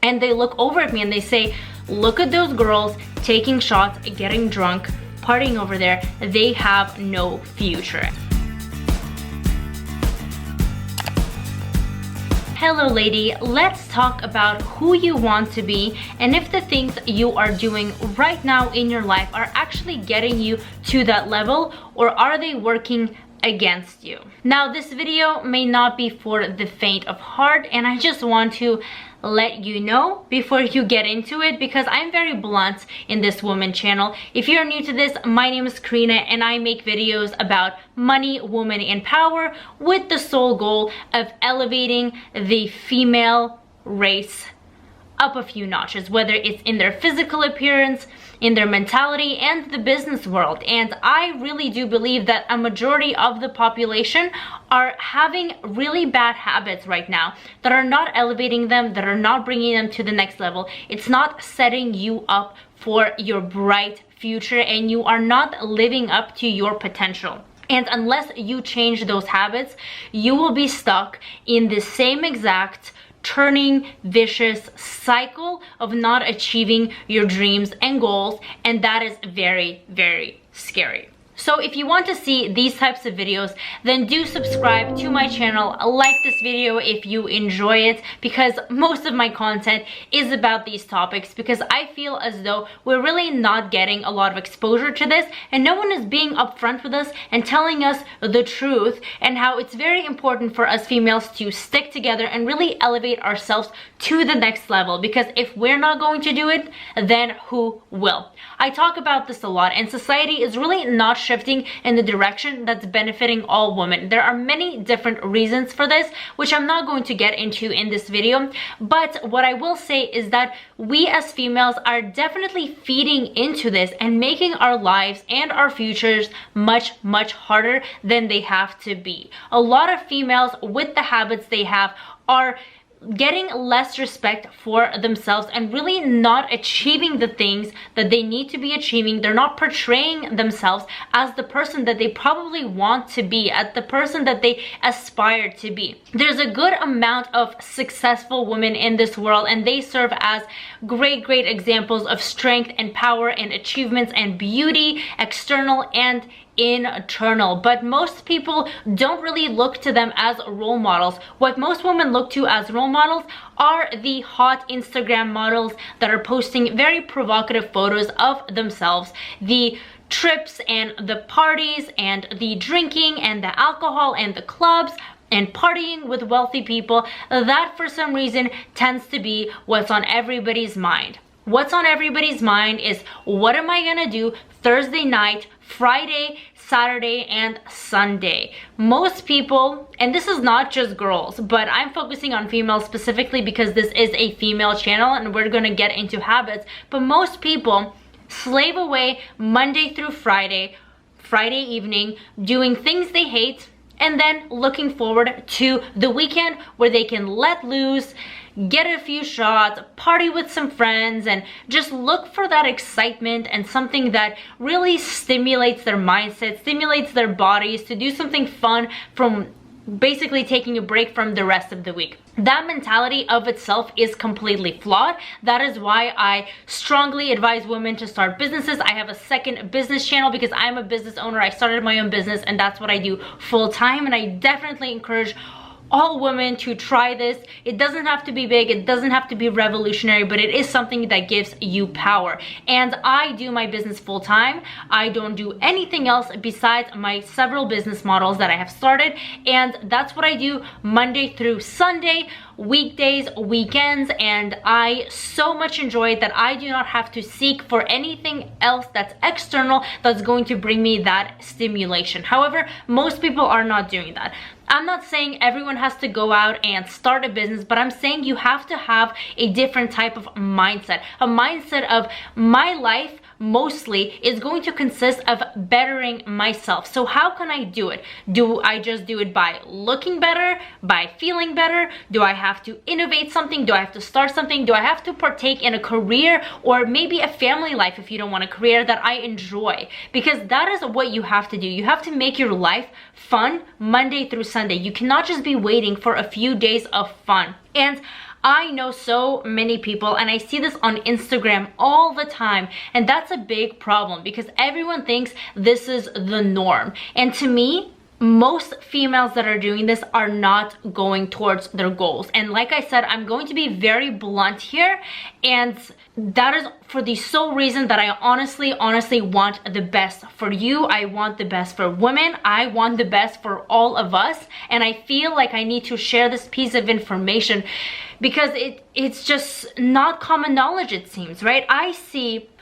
and they look over at me and they say, look at those girls taking shots, getting drunk, partying over there. They have no future. Hello lady, let's talk about who you want to be and if the things you are doing right now in your life are actually getting you to that level, or are they working against you. Now this video may not be for the faint of heart, and I just want to let you know before you get into it, because I'm very blunt in this woman channel. If you're new to this, my name is Karina and I make videos about money, woman, and power with the sole goal of elevating the female race up a few notches, whether it's in their physical appearance, in their mentality, and the business world. And I really do believe that a majority of the population are having really bad habits right now that are not elevating them, that are not bringing them to the next level. It's not setting you up for your bright future, and you are not living up to your potential. And unless you change those habits, you will be stuck in the same exact turning vicious cycle of not achieving your dreams and goals, and that is very, very scary. So if you want to see these types of videos, then do subscribe to my channel, like this video if you enjoy it, because most of my content is about these topics, because I feel as though we're really not getting a lot of exposure to this, and no one is being upfront with us and telling us the truth, and how it's very important for us females to stick together and really elevate ourselves to the next level, because if we're not going to do it, then who will? I talk about this a lot, and society is really not shifting in the direction that's benefiting all women. There are many different reasons for this, which I'm not going to get into in this video, but what I will say is that we as females are definitely feeding into this and making our lives and our futures much, much harder than they have to be. A lot of females with the habits they have are getting less respect for themselves and really not achieving the things that they need to be achieving. They're not portraying themselves as the person that they probably want to be, as the person that they aspire to be. There's a good amount of successful women in this world, and they serve as great examples of strength and power and achievements and beauty, external and internal. But most people don't really look to them as role models. What most women look to as role models are the hot Instagram models that are posting very provocative photos of themselves, the trips and the parties and the drinking and the alcohol and the clubs and partying with wealthy people. That for some reason tends to be what's on everybody's mind. What's on everybody's mind is, what am I gonna do Thursday night, Friday, Saturday, and Sunday? Most people, and this is not just girls, but I'm focusing on females specifically because this is a female channel and we're gonna get into habits, but most people slave away Monday through Friday evening, doing things they hate, and then looking forward to the weekend where they can let loose, get a few shots, party with some friends, and just look for that excitement and something that really stimulates their mindset, stimulates their bodies to do something fun from basically taking a break from the rest of the week. That mentality of itself is completely flawed. That is why I strongly advise women to start businesses. I have a second business channel because I'm a business owner. I started my own business and that's what I do full time, and I definitely encourage all women to try this. It doesn't have to be big, it doesn't have to be revolutionary, but it is something that gives you power. And I do my business full time. I don't do anything else besides my several business models that I have started, and that's what I do Monday through Sunday, weekdays, weekends, and I so much enjoy it that I do not have to seek for anything else that's external that's going to bring me that stimulation. However, most people are not doing that. I'm not saying everyone has to go out and start a business, but I'm saying you have to have a different type of mindset. A mindset of, my life mostly is going to consist of bettering myself. So how can I do it? Do I just do it by looking better, by feeling better? Do I have to innovate something? Do I have to start something? Do I have to partake in a career or maybe a family life if you don't want a career that I enjoy? Because that is what you have to do. You have to make your life fun Monday through Sunday. You cannot just be waiting for a few days of fun. And I know so many people, and I see this on Instagram all the time, and that's a big problem because everyone thinks this is the norm. And to me, most females that are doing this are not going towards their goals. And like I said, I'm going to be very blunt here, and that is for the sole reason that I honestly want the best for you. I want the best for women. I want the best for all of us, and I feel like I need to share this piece of information because it's just not common knowledge, it seems, right?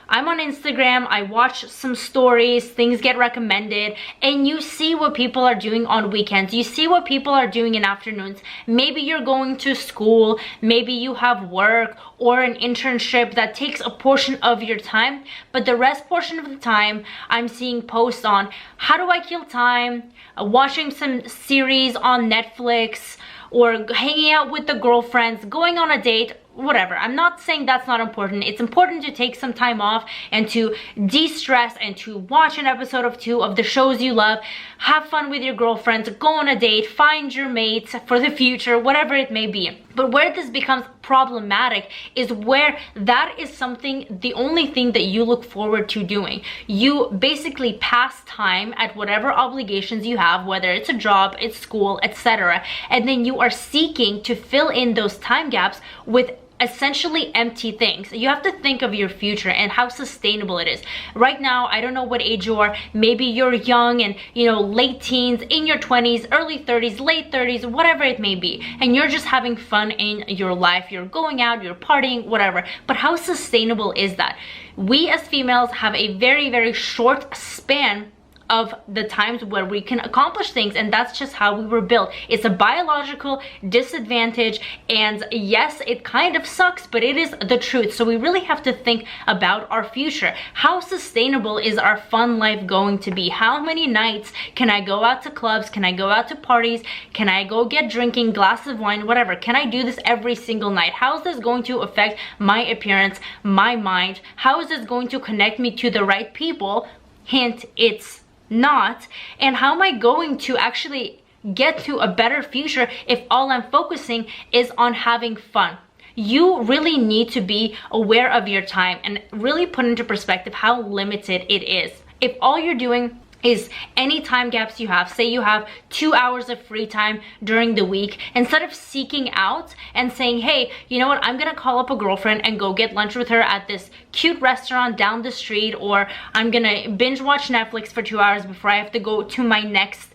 I'm on Instagram, I watch some stories, things get recommended, and you see what people are doing on weekends. You see what people are doing in afternoons. Maybe you're going to school, maybe you have work or an internship that takes a portion of your time, but the rest portion of the time, I'm seeing posts on how do I kill time, watching some series on Netflix, or hanging out with the girlfriends, going on a date, whatever. I'm not saying that's not important. It's important to take some time off and to de-stress and to watch an episode of 2 of the shows you love, have fun with your girlfriends, go on a date, find your mates for the future, whatever it may be. But where this becomes problematic is where that is something, the only thing that you look forward to doing. You basically pass time at whatever obligations you have, whether it's a job, it's school, etc. And then you are seeking to fill in those time gaps with essentially empty things. You have to think of your future and how sustainable it is. Right now, I don't know what age you are. Maybe you're young and, you know, late teens, in your 20s, early 30s, late 30s, whatever it may be. And you're just having fun in your life. You're going out, you're partying, whatever. But how sustainable is that? We as females have a very, very short span of the times where we can accomplish things, and that's just how we were built. It's a biological disadvantage, and yes, it kind of sucks, but it is the truth. So we really have to think about our future. How sustainable is our fun life going to be? How many nights can I go out to clubs? Can I go out to parties? Can I go get drinking, glass of wine, whatever? Can I do this every single night? How is this going to affect my appearance, my mind? How is this going to connect me to the right people? Hint, it's not. And how am I going to actually get to a better future if all I'm focusing is on having fun? You really need to be aware of your time and really put into perspective how limited it is. If all you're doing is any time gaps you have, say you have 2 hours of free time during the week, instead of seeking out and saying, hey, you know what, I'm gonna call up a girlfriend and go get lunch with her at this cute restaurant down the street, or I'm gonna binge watch Netflix for 2 hours before I have to go to my next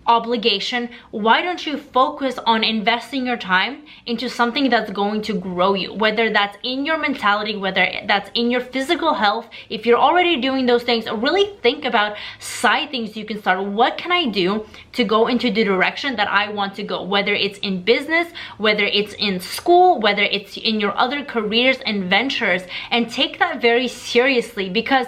obligation, why don't you focus on investing your time into something that's going to grow you, whether that's in your mentality, whether that's in your physical health. If you're already doing those things, really think about side things you can start. What can I do to go into the direction that I want to go, whether it's in business, whether it's in school, whether it's in your other careers and ventures, and take that very seriously. Because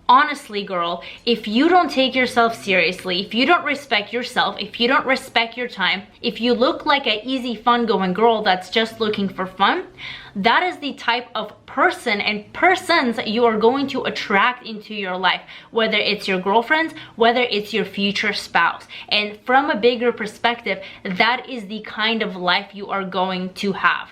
honestly, girl, if you don't take yourself seriously, if you don't respect yourself, if you don't respect your time, if you look like an easy, fun-going girl that's just looking for fun, that is the type of person and persons you are going to attract into your life, whether it's your girlfriends, whether it's your future spouse. And from a bigger perspective, that is the kind of life you are going to have.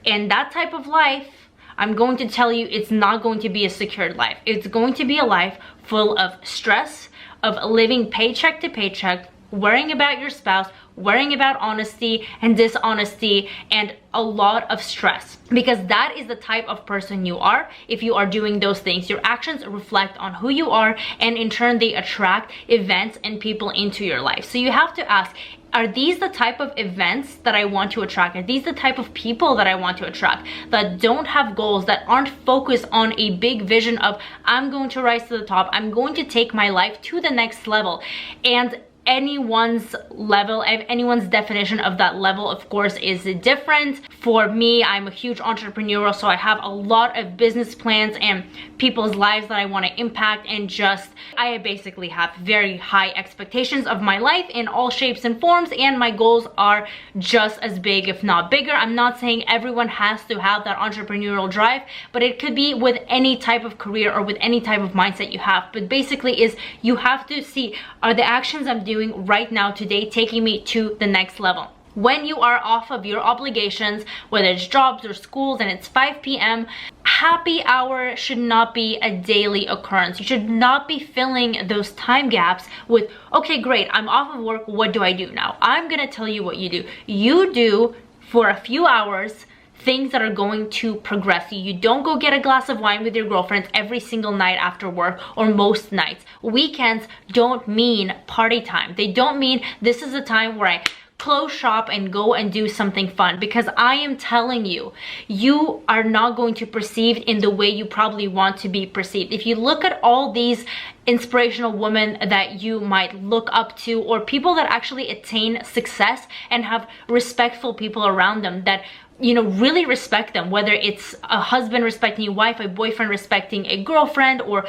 And that type of life, I'm going to tell you, it's not going to be a secured life. It's going to be a life full of stress, of living paycheck to paycheck, worrying about your spouse, worrying about honesty and dishonesty, and a lot of stress. Because that is the type of person you are if you are doing those things. Your actions reflect on who you are, and in turn they attract events and people into your life. So you have to ask, are these the type of events that I want to attract? Are these the type of people that I want to attract, that don't have goals, that aren't focused on a big vision of I'm going to rise to the top, I'm going to take my life to the next level? And anyone's level, anyone's definition of that level, of course, is different. For me, I'm a huge entrepreneur, so I have a lot of business plans and people's lives that I want to impact, and just I basically have very high expectations of my life in all shapes and forms, and my goals are just as big, if not bigger. I'm not saying everyone has to have that entrepreneurial drive, but it could be with any type of career or with any type of mindset you have. But basically is you have to see, are the actions I'm doing right now today taking me to the next level? When you are off of your obligations, whether it's jobs or schools, and it's 5 p.m., happy hour should not be a daily occurrence. You should not be filling those time gaps with, okay, great, I'm off of work, what do I do now? I'm gonna tell you what you do. You do, for a few hours, things that are going to progress you. You don't go get a glass of wine with your girlfriends every single night after work, or most nights. Weekends don't mean party time. They don't mean this is a time where I close shop and go and do something fun, because I am telling you, you are not going to perceive in the way you probably want to be perceived. If you look at all these inspirational women that you might look up to, or people that actually attain success and have respectful people around them that, you know, really respect them, whether it's a husband respecting a wife, a boyfriend respecting a girlfriend, or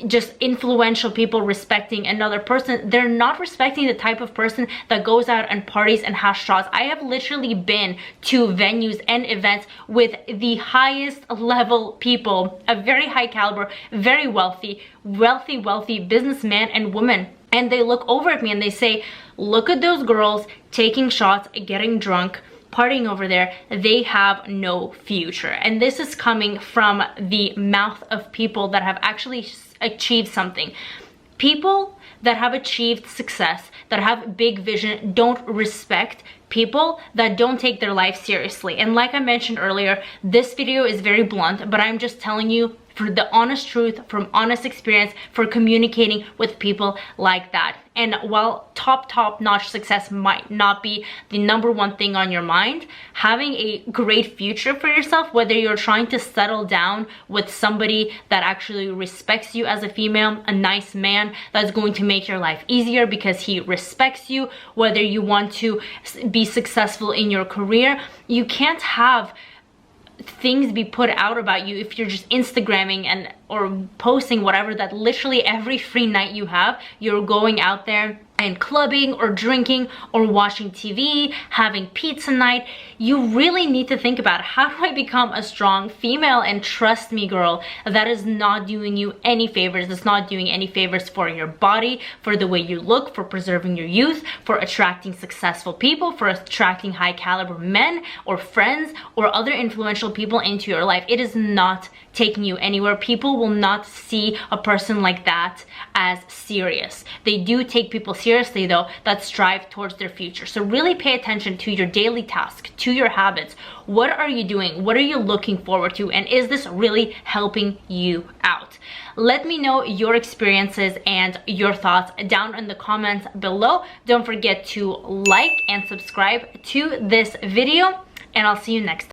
just influential people respecting another person, they're not respecting the type of person that goes out and parties and has shots. I have literally been to venues and events with the highest level people, a very high caliber, very wealthy businessmen and women, and they look over at me and they say, look at those girls taking shots, getting drunk, partying over there, they have no future. And this is coming from the mouth of people that have actually achieved something. People that have achieved success, that have big vision, don't respect people that don't take their life seriously. And like I mentioned earlier, this video is very blunt, but I'm just telling you for the honest truth, from honest experience, for communicating with people like that. And while top-notch success might not be the #1 thing on your mind, having a great future for yourself, whether you're trying to settle down with somebody that actually respects you as a female, a nice man that's going to make your life easier because he respects you, whether you want to be successful in your career, you can't have things be put out about you if you're just Instagramming and or posting whatever, that literally every free night you have, you're going out there and clubbing or drinking or watching TV, having pizza night. You really need to think about, how do I become a strong female? And trust me, girl, that is not doing you any favors. It's not doing any favors for your body, for the way you look, for preserving your youth, for attracting successful people, for attracting high caliber men or friends or other influential people into your life. It is not taking you anywhere. People will not see a person like that as serious. They do take people seriously though that strive towards their future. So really pay attention to your daily task, to your habits. What are you doing? What are you looking forward to? And is this really helping you out? Let me know your experiences and your thoughts down in the comments below. Don't forget to like and subscribe to this video, and I'll see you next time.